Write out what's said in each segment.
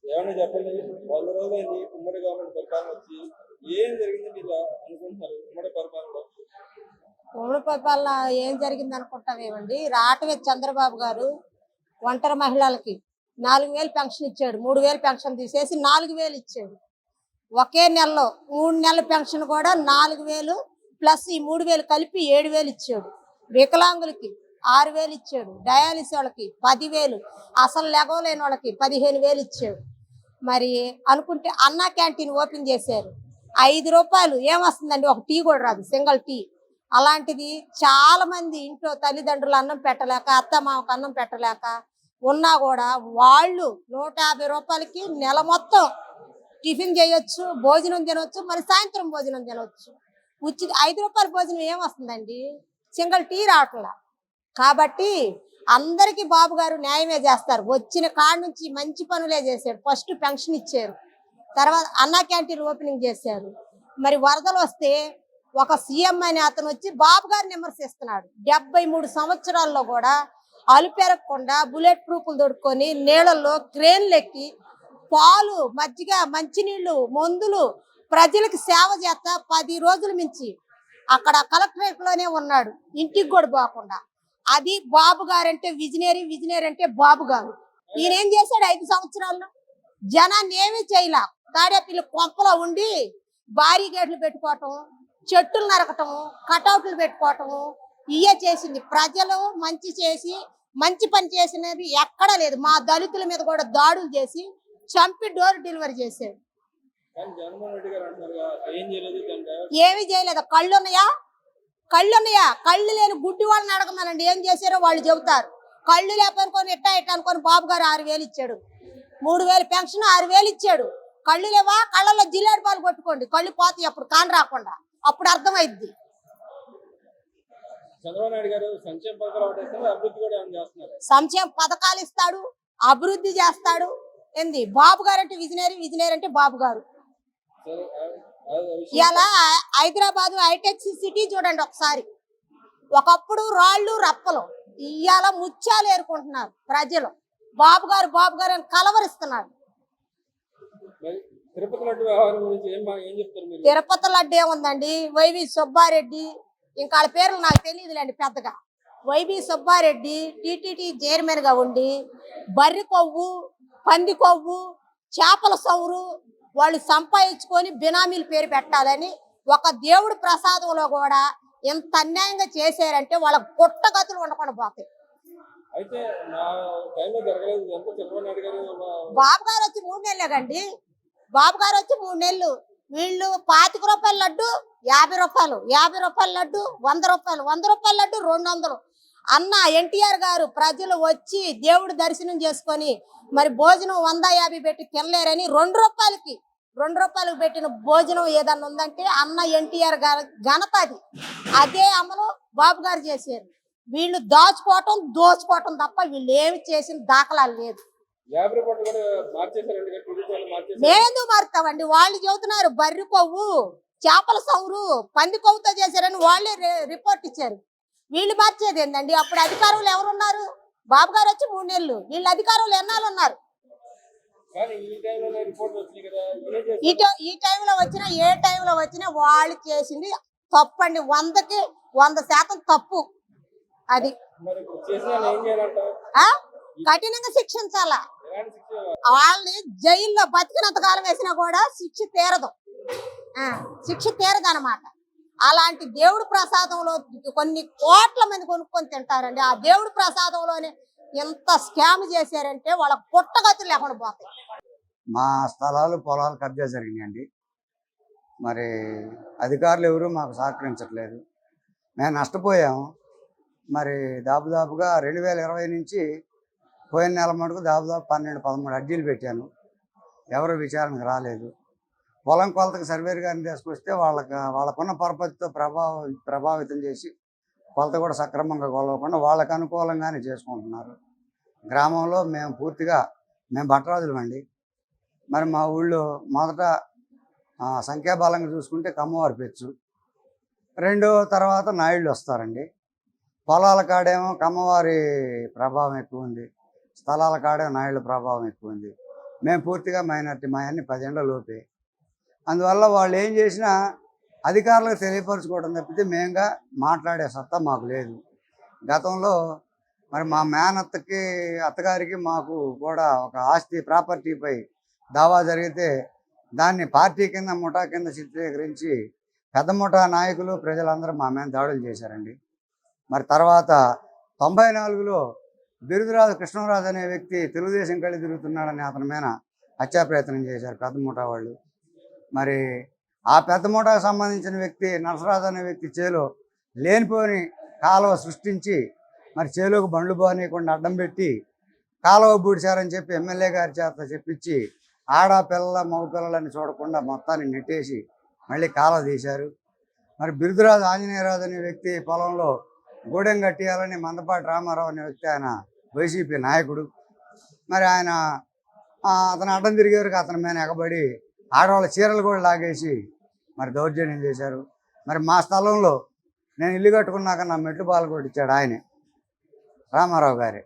ఏమన్నా చెప్పండి. 100 రోజులైంది ఉమ్మడి గవర్నమెంట్ పరిపాలన వచ్చి. ఏం జరిగిందని మీరు అనుకుంటున్నారు ఉమ్మడి పరిపాలనలో? ఉమ్మడి పరిపాలన ఏం జరిగింది అనుకుంటామేమండి. రావటమే చంద్రబాబు గారు ఒంటరి మహిళలకి 4000 పెన్షన్ ఇచ్చాడు. 3000 పెన్షన్ తీసేసి 4000 ఇచ్చాడు. ఒకే నెలలో 3 నెలల పెన్షన్ కూడా 4000 ప్లస్ ఈ 3000 కలిపి 7000 ఇచ్చాడు. వికలాంగులకి 6000 ఇచ్చాడు. డయాలిసిస్ వాళ్ళకి 10,000, అసలు లెగవలేని వాళ్ళకి 15,000 ఇచ్చాడు. మరి అనుకుంటే అన్నా క్యాంటీన్ ఓపెన్ చేశారు. 5 రూపాయలు ఏమొస్తుందండి, ఒక టీ కూడా రాదు, సింగిల్ టీ. అలాంటిది చాలా మంది ఇంట్లో తల్లిదండ్రులు అన్నం పెట్టలేక, అత్త మామకు అన్నం పెట్టలేక ఉన్నా కూడా వాళ్ళు 150 రూపాయలకి నెల మొత్తం టిఫిన్ చేయొచ్చు, భోజనం తినొచ్చు, మరి సాయంత్రం భోజనం తినొచ్చు. 5 రూపాయల భోజనం ఏమొస్తుందండి, సింగిల్ టీ రావట్లా. కాబట్టి అందరికీ బాబు గారు న్యాయమే చేస్తారు. వచ్చిన కాడ నుంచి మంచి పనులే చేశాడు. ఫస్ట్ పెన్షన్ ఇచ్చారు, తర్వాత అన్నా క్యాంటీన్ ఓపెనింగ్ చేశారు. మరి వరదలు వస్తే ఒక సీఎం అనే అతను వచ్చి బాబు గారిని విమర్శిస్తున్నాడు. 73 సంవత్సరాల్లో కూడా అలుపెరగకుండా బుల్లెట్ ప్రూఫ్లు దొడుక్కొని నీళ్ళల్లో క్రేన్లు ఎక్కి పాలు, మజ్జిగ, మంచినీళ్లు, మందులు ప్రజలకు సేవ చేస్తా 10 రోజుల మించి అక్కడ కలెక్టరేట్ లోనే ఉన్నాడు, ఇంటికి కూడా పోకుండా. అది బాబు గారంటే విజనరీ, విజనరీ అంటే బాబు గారు. ఈయన ఏం చేశాడు 5 సంవత్సరాల్లో? జనాన్ని ఏమీ చేయలే. తాడేపల్లి కొంపలో ఉండి భారీ గేట్లు పెట్టుకోవటం, చెట్టులు నరకటము, కటౌట్లు పెట్టుకోవటము ఇయే చేసింది. ప్రజలు మంచి చేసి మంచి పని చేసినది ఎక్కడా లేదు. మా దళితుల మీద కూడా దాడులు చేసి చంపి డోర్ డెలివరీ చేశాడు. ఏమీ చేయలేదు. కళ్ళు ఉన్నాయా? కళ్ళు లేని గుడ్డి వాళ్ళని అడగమనండి ఏం చేశారో వాళ్ళు చెబుతారు. కళ్ళు లేపనుకొని ఇట్టా అనుకొని బాబు గారు 6,000 ఇచ్చాడు. 3,000 పెన్షన్ 6,000 ఇచ్చాడు. కళ్ళు లేవా? కళ్ళల్లో జిల్లేడు పాలు కొట్టుకోండి, కళ్ళు పోతాయి అప్పుడు, కాని రాకుండా, అప్పుడు అర్థమైద్ది. సంక్షేమ పథకాలు ఇస్తాడు, అభివృద్ధి చేస్తాడు. ఏంది బాబు గారు అంటే విజనరీ, విజనరీ అంటే బాబు గారు. ఇలా హైదరాబాద్ హైటెక్ సిటీ చూడండి ఒకసారి. ఒకప్పుడు రాళ్ళు రప్పలు, ఇవాళ ముత్యాలు ఏరుకుంటున్నారు ప్రజలు. బాబు గారు బాబు గారు అని కలవరిస్తున్నారు. తిరుపతి లడ్డు ఏముందండి, వైవి సుబ్బారెడ్డి, ఇంకా వాళ్ళ పేర్లు నాకు తెలియదులేండి పెద్దగా. వైవి సుబ్బారెడ్డి టీటీటీ చైర్మన్ గా ఉండి బర్రె కొవ్వు, పంది కొవ్వు, చేపల సౌరు వాళ్ళు సంపాదించుకొని బినామీల పేరు పెట్టాలని ఒక దేవుడి ప్రసాదంలో కూడా ఎంత అన్యాయంగా చేశారంటే వాళ్ళకి పుట్టగతులు ఉండకుండా పోతాయి. బాబు గారు వచ్చి 3 నెలలే కండి. బాబు గారు వచ్చి 3 నెలలు. వీళ్ళు 25 రూపాయల లడ్డు 50 రూపాయలు, 50 రూపాయల లడ్డు 100 రూపాయలు, 100 రూపాయల లడ్డు 200. అన్న ఎన్టీఆర్ గారు ప్రజలు వచ్చి దేవుడి దర్శనం చేసుకొని మరి భోజనం 150 పెట్టి తినలేరని 2 రూపాయలకు పెట్టిన భోజనం ఏదన్నా ఉందంటే అన్న ఎన్టీఆర్ గారు ఘనత అది. అదే అమలు బాబు గారు చేశారు. వీళ్ళు దాచుకోవటం దోచుకోవటం తప్ప వీళ్ళు ఏమి చేసిన దాఖలాలు లేదు. మేమెందుకు మారుతామండి? వాళ్ళు చెబుతున్నారు బర్రె కొవ్వు, చేపల సౌరు, పంది కొవ్వుతో చేశారని వాళ్ళే రిపోర్ట్ ఇచ్చారు. వీళ్ళు మార్చేది ఏందండి? అప్పుడు అధికారులు ఎవరున్నారు? బాబు గారు వచ్చి 3 నెలలు, వీళ్ళు అధికారులు ఎన్నాళ్ళు ఉన్నారు? ఈ టైంలో వచ్చినా ఏ టైంలో వచ్చినా వాళ్ళు చేసింది తప్పండి. 100కి 100% తప్పు. అది కఠినంగా శిక్షించాలా. వాళ్ళని జైల్లో బతికినంత కాలం వేసినా కూడా శిక్ష తీరదు అన్నమాట. అలాంటి దేవుడి ప్రసాదంలో కొన్ని కోట్ల మంది కొనుక్కొని తింటారండి. ఆ దేవుడి ప్రసాదంలోనే ఎంత స్కామ్ చేశారంటే వాళ్ళకి పుట్టగతులు లేకుండా పోతాయి. మా స్థలాలు పొలాలు కబ్జా జరిగినాయండి. మరి అధికారులు ఎవరు మాకు సహకరించట్లేదు. మేము నష్టపోయాము. మరి దాదాపుగా 2020 నుంచి పోయిన నెల మటుకు దాదాపు 12-13 అర్జీలు పెట్టాను. ఎవరు విచారణకు రాలేదు. పొలం కొలతకు సర్వేర్ గారిని తీసుకొస్తే వాళ్ళకున్న పరపతితో ప్రభావితం చేసి కొలత కూడా సక్రమంగా కొలవకుండా వాళ్ళకు అనుకూలంగానే చేసుకుంటున్నారు. గ్రామంలో మేము భట్టరాజులం అండి. మరి మా ఊళ్ళో మొదట సంఖ్యాబలంగా చూసుకుంటే కమ్మవారి పెచ్చు, రెండో తర్వాత నాయుళ్ళు వస్తారండి. పొలాల కాడేమో కమ్మవారి ప్రభావం ఎక్కువ ఉంది, స్థలాల కాడేమో నాయుళ్ళ ప్రభావం ఎక్కువ ఉంది. మేము పూర్తిగా మైనార్టీ, మా అన్ని 10 ఏళ్ల లోపే. అందువల్ల వాళ్ళు ఏం చేసినా అధికారులకు తెలియపరచుకోవడం తప్పితే మేముగా మాట్లాడే సత్తా మాకు లేదు. గతంలో మరి మా మేనత్తకి, అత్తగారికి మాకు కూడా ఒక ఆస్తి ప్రాపర్టీపై దావా జరిగితే దాన్ని పార్టీ కింద, ముఠా కింద చిత్రీకరించి పెద్ద ముఠా నాయకులు, ప్రజలందరూ మా మీద దాడులు చేశారండి. మరి తర్వాత 94లో బిరుదురాజు కృష్ణరాజు అనే వ్యక్తి తెలుగుదేశం కళ్ళి తిరుగుతున్నాడని అతని మీద హత్యా ప్రయత్నం చేశారు పెద్ద ముఠా వాళ్ళు. మరి ఆ పెద్ద ముఠాకు సంబంధించిన వ్యక్తి నరసరాజు అనే వ్యక్తి చేలో లేనిపోని కాలువ సృష్టించి మరి చేలోకి బండ్లు పోనీయకుండా అడ్డం పెట్టి కాలువ బూడిచారని చెప్పి ఎమ్మెల్యే గారి చేత చెప్పించి ఆడపిల్ల మగ పిల్లలని చూడకుండా మొత్తాన్ని నెట్టేసి మళ్ళీ కాలువ తీశారు. మరి బిరుదురాజు ఆంజనేయరాజు అనే వ్యక్తి పొలంలో గూడెం కట్టియాలని మందపాటి రామారావు అనే వ్యక్తి, ఆయన వైసీపీ నాయకుడు. మరి ఆయన అతను అడ్డం తిరిగేవరకు అతని మీద ఎగబడి ఆడవాళ్ళ చీరలు కూడా లాగేసి మరి దౌర్జన్యం చేశారు. మరి మా స్థలంలో నేను ఇల్లు కట్టుకున్నాక నా మెట్లు పాలు కొట్టించాడు ఆయనే, రామారావు గారే.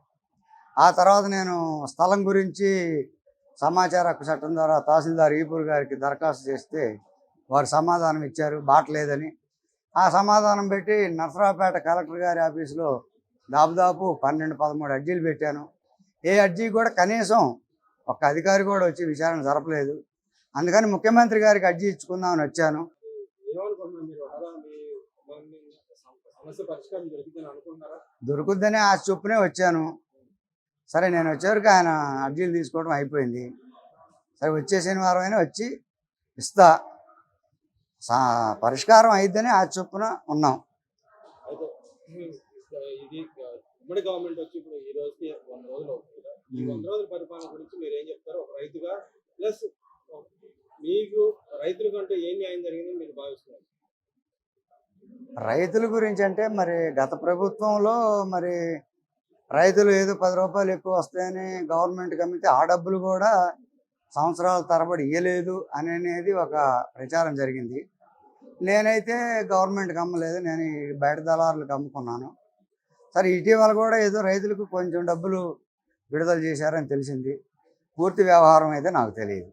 ఆ తర్వాత నేను స్థలం గురించి సమాచార హక్కు చట్టం ద్వారా తహసీల్దార్ ఈపూర్ గారికి దరఖాస్తు చేస్తే వారు సమాధానం ఇచ్చారు బాట్లేదని. ఆ సమాధానం పెట్టి నర్సరావుపేట కలెక్టర్ గారి ఆఫీసులో దాదాపు 12-13 అర్జీలు పెట్టాను. ఏ అర్జీ కూడా కనీసం ఒక్క అధికారి కూడా వచ్చి విచారణ జరపలేదు. అందుకని ముఖ్యమంత్రి గారికి అర్జీ ఇచ్చుకుందామని వచ్చాను. దొరుకుద్దని ఆ చొప్పునే వచ్చాను. సరే, నేను వచ్చేవరకు ఆయన అర్జీలు తీసుకోవడం అయిపోయింది. సరే, వచ్చే శనివారం అయినా వచ్చి ఇస్తా, పరిష్కారం అయిద్దని ఆ చొప్పున ఉన్నాం. ఇది ఉమ్మడి గవర్నమెంట్ వచ్చి ఇప్పుడు ఈ రోజుకి 100 రోజులు అవుతుంది కదా. ఈ 100 రోజుల పరిపాలన గురించి మీరు ఏం చెప్తారు ఒక రైతుగా? ప్లస్ మీకు రైతుల కంటే ఏం న్యాయం జరిగిందని మీరు భావిస్తున్నారు? రైతుల గురించి అంటే మరి గత ప్రభుత్వంలో మరి రైతులు ఏదో 10 రూపాయలు ఎక్కువ వస్తాయని గవర్నమెంట్కి అమ్మితే ఆ డబ్బులు కూడా సంవత్సరాల తరబడి ఇయ్యలేదు అనేది ఒక ప్రచారం జరిగింది. నేనైతే గవర్నమెంట్కి అమ్మలేదు, నేను ఈ బయట దళారులకు అమ్ముకున్నాను. సరే, ఇటీవల కూడా ఏదో రైతులకు కొంచెం డబ్బులు విడుదల చేశారని తెలిసింది. పూర్తి వ్యవహారం అయితే నాకు తెలియదు.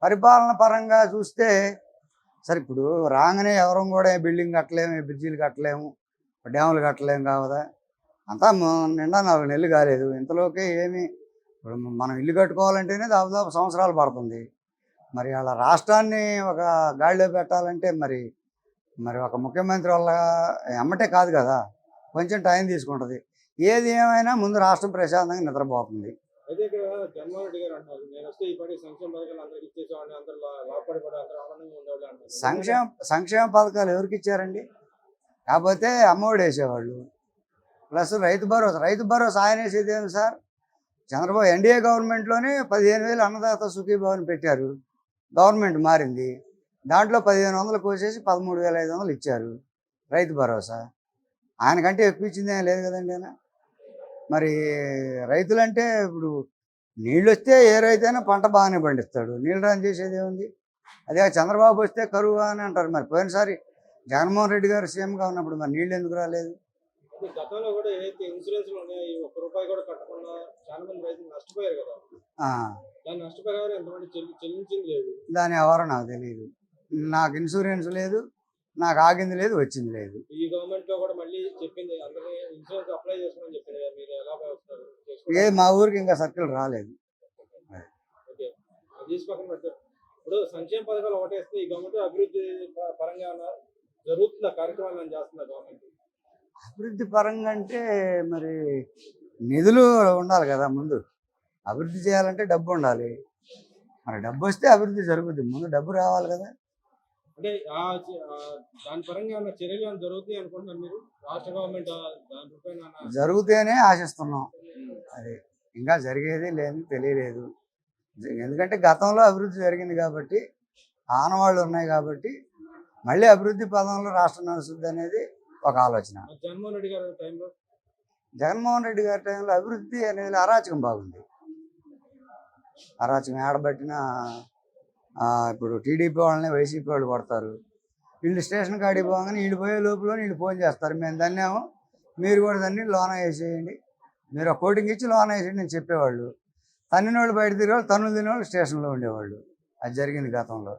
పరిపాలన పరంగా చూస్తే సరే, ఇప్పుడు రాగానే ఎవరూ కూడా బిల్డింగ్ కట్టలేము, బ్రిడ్జీలు కట్టలేము, డ్యాములు కట్టలేము కావదా. అంతా నిండా 4 నెలలు కాలేదు. ఇంతలోకే ఏమి, ఇప్పుడు మనం ఇల్లు కట్టుకోవాలంటేనే దాదాపు సంవత్సరాలు పడుతుంది. మరి అలా రాష్ట్రాన్ని ఒక గాడిలో పెట్టాలంటే మరి ఒక ముఖ్యమంత్రి వల్ల ఎమ్మటే కాదు కదా, కొంచెం టైం తీసుకుంటుంది. ఏది ఏమైనా ముందు రాష్ట్రం ప్రశాంతంగా నిద్రపోతుంది. అయితే ఇక్కడ జగన్మోహన్ రెడ్డి గారు అంటారు, నేను వస్తే ఈ పని సంక్షేమ పథకాలు అందరికి ఇచ్చేసేవాడిని, అందరూ లాభపడిపోయి అందరూ ఆనందంగా ఉండేవాళ్ళు అంటారు. సంక్షేమ పథకాలు ఎవరికి ఇచ్చారండి? కాకపోతే అమ్మఒడి వేసేవాళ్ళు, ప్లస్ రైతు భరోసా ఆయన వేసేది ఏమి సార్? చంద్రబాబు ఎన్డీఏ గవర్నమెంట్లోనే 15,000 అన్నదాత సుఖీభవన్ పెట్టారు. గవర్నమెంట్ మారింది, దాంట్లో 1,500 కోసేసి 13,500 ఇచ్చారు రైతు భరోసా. ఆయనకంటే ఎక్కువ ఇచ్చింది ఏం లేదు కదండి ఆయన. మరి రైతులంటే ఇప్పుడు నీళ్ళు వస్తే ఏ రైతైనా పంట బాగానే పండిస్తాడు, నీళ్ళు రాని చేసేది ఏముంది? అదే చంద్రబాబు వస్తే కరువు అని అంటారు. మరి పోయినసారి జగన్మోహన్ రెడ్డి గారు సీఎంగా ఉన్నప్పుడు మరి నీళ్ళు ఎందుకు రాలేదు? గతంలో కూడా ఏదైతే ఇన్సూరెన్స్లు ఉన్నాయో ₹1 కూడా కట్టకుండా చాలా మంది రైతులు నష్టపోయారు కదా. దాని నష్టపరిహారం ఎంతమంది చెల్లించింది లేదు. దాని ఎవరో నాకు తెలియదు. నాకు ఇన్సూరెన్స్ లేదు, నాకు ఆగింది లేదు, వచ్చింది లేదు. ఈ గవర్నమెంట్ లో కూడా మళ్ళీ చెప్పింది అందరినీ ఇన్సూరెన్స్ అప్లై చేసుకోమని చెప్పింది కదా, మీరు ఎలా భావిస్తారు? మా ఊరికి ఇంకా సర్కిల్ రాలేదు. ఓకే, తీసి పక్కన పెట్టారు. ఇప్పుడు సంక్షేమ పథకాలు ఒకటేస్తే ఈ గవర్నమెంట్ అభివృద్ధి పరంగా జరుగుతున్న కార్యక్రమాలను చేస్తున్న గవర్నమెంట్ అభివృద్ధి పరంగా అంటే మరి నిధులు ఉండాలి కదా. ముందు అభివృద్ధి చేయాలంటే డబ్బు ఉండాలి. మరి డబ్బు వస్తే అభివృద్ధి జరుగుద్ది, ముందు డబ్బు రావాలి కదా. అంటే దాని పరంగా చర్యలు జరుగుతాయి అనుకుంటున్నారు మీరు? రాష్ట్ర గవర్నమెంట్ జరుగుతేనే ఆశిస్తున్నాం. అది ఇంకా జరిగేది లేదు, తెలియలేదు. ఎందుకంటే గతంలో అభివృద్ధి జరిగింది కాబట్టి, ఆనవాళ్ళు ఉన్నాయి కాబట్టి మళ్ళీ అభివృద్ధి పదంలో రాష్ట్రం నడుస్తుంది అనేది ఒక ఆలోచన. జగన్మోహన్ రెడ్డి గారి టైంలో అభివృద్ధి అనేది అరాచకం బాగుంది. అరాచకం ఏడబట్టినా ఇప్పుడు టీడీపీ వాళ్ళని వైసీపీ వాళ్ళు కొడతారు. వీళ్ళు స్టేషన్ కాడికి పోగానే వీళ్ళు పోయే లోపల వీళ్ళు ఫోన్ చేస్తారు, మేము దన్నేమో మీరు కూడా దాన్ని లోన వేసేయండి, మీరు ఒక కోటింగ్ ఇచ్చి లోన వేసేయండి అని చెప్పేవాళ్ళు. తన్నిన వాళ్ళు బయట తిరిగేవాళ్ళు, తన్నులు తినేవాళ్ళు స్టేషన్లో ఉండేవాళ్ళు. అది జరిగింది గతంలో.